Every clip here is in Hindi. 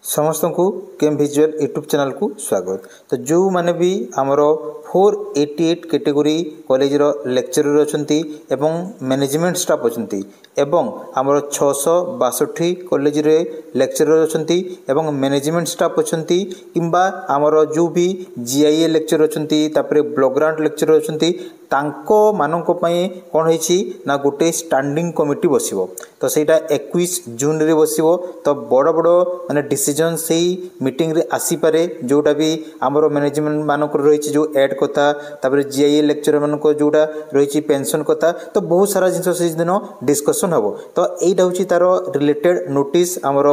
समस्त को केम विजुअल यूट्यूब चैनल को स्वागत। तो जो माने भी आमर 488 कैटेगरी कॉलेज रो लेक्चरर अछंती एवं मैनेजमेंट स्टाफ अछंती एवं आमर 662 कॉलेज रे लेक्चरर अछंती एवं मैनेजमेंट स्टाफ अछंती किंबा आमर जो भी जीआईए लेक्चरर अछंती तापरे ब्लॉक ग्रांट लेक्चरर अछंती तांको मानक पई कोन होईची ना गोटे स्टैंडिंग कमिटी बसिबो। तो सेटा 21 जून रे बसिबो। तो बड़ बड़ माने डिसीजन से मीटिंग रे आसी पारे जोटा भी आमर मैनेजमेंट मानक रही जो एड कथा तापर जीआईए लेक्चर मानक जोटा रही पेंशन कथा तो बहुत सारा जिन से दिन डिस्कसन हम। तो यहीटा हूँ तार रिलेटेड नोटिस आमर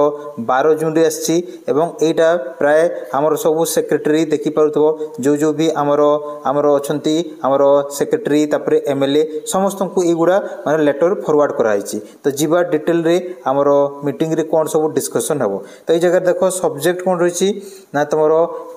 12 जून रे आसी एवं एटा प्राय आमर सब सेक्रेटरी देखि पारुथबो जो भी आमर आमर अछंती आमर सेक्रेटरी तापर एमएलए समस्त को एगुड़ा माने लेटर फॉरवर्ड कराई। तो जीवा डिटेल रे आमर मीटिंग रे कोन सब डिस्कसन हम। तो ये जगह देखो सब्जेक्ट कौन रही ना तुम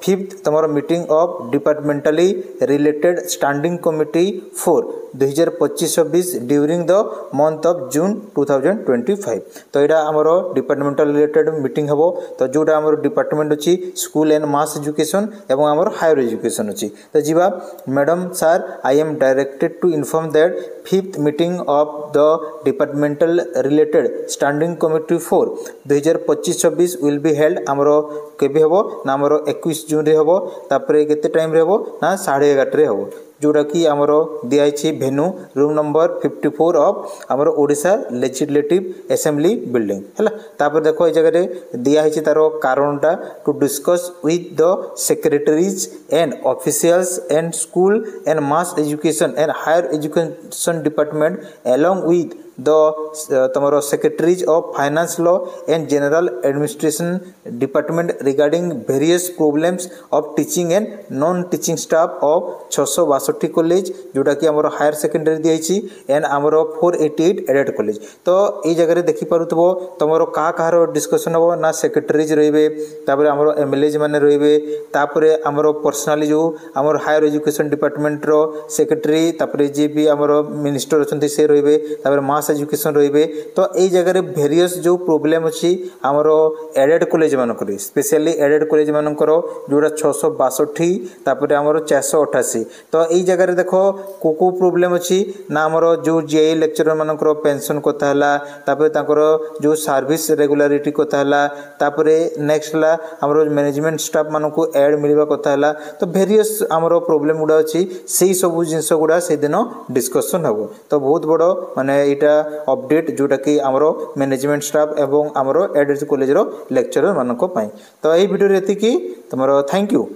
5th तुम meeting of departmentally related standing committee for 2025-26 during the month of June 2025। तो यहाँ आमर डिपार्टमेंटल रिलेटेड मीटिंग हम। तो जोटा आमर डिपार्टमेंट अच्छी स्कूल एंड मास एजुकेशन एवं आमर हायर एजुकेशन अच्छी। तो Jeeva madam sir I am directed to inform that 5th meeting of the departmental related standing committee for 2025-26 will be held आमर केबे हबो ना आमर 21 जून रे हबो। तापरे केते टाइम रे हबो ना 11:30 रे हबो जोटा कि आमर दिखाई भेन्यू रूम नंबर 54 ऑफ आमर ओडिशा लेजिस्लेटिव असेंबली बिल्डिंग है। तापर देखो ये जगह दिखाई तार कारणटा to discuss with the secretaries and officials and school and mass education and higher education department along with the तमरो secretaries of finance law and general administration department regarding various problems of teaching and non teaching staff of 662 college जोटा कि आमर हायर सेकेंडरी दिखाई एंड आमर 488 एडेड कॉलेज। तो ये जगह देखि पारुथबो तमरो कहार डिस्कसन हो ना सेक्रेटरीज रहिबे तापर आमर एमएलए माने रहिबे तापर आमर पर्सनाली जो आमर हायर एजुकेशन डिपार्टमेंट रो सेक्रेटरी तापर जे भी आमर मिनिस्टर अछंती से रहिबे तापर मास एजुकेशन रहिबे। तो यही जगह वेरियस जो प्रॉब्लम अच्छी आमर एडेड कॉलेज मानक स्पेशली एडेड कॉलेज मानकर जोड़ा 662 तापर आमर 488। तो यही जगह देखो को प्रॉब्लम अच्छी ना आमर जो जीआई लेक्चरर मानकर पेंशन कथा है तापर तांकर जो सर्विस रेगुलारिटी कथा है तापर नेक्स्ट है आमर मैनेजमेंट स्टाफ मानक एड मिलवा कथा है। तो वेरियस आमर प्रॉब्लम गुड़ा अच्छी से सब जिनस गुड़ा से दिन डिस्कसन हम। तो बहुत बड़ माने यहाँ अपडेट जोटा कि आमर मैनेजमेंट स्टाफ एवं आमर एडेड कॉलेज रो लेक्चरर मानक। तो यही वीडियो एतिकी तुमरो थैंक यू।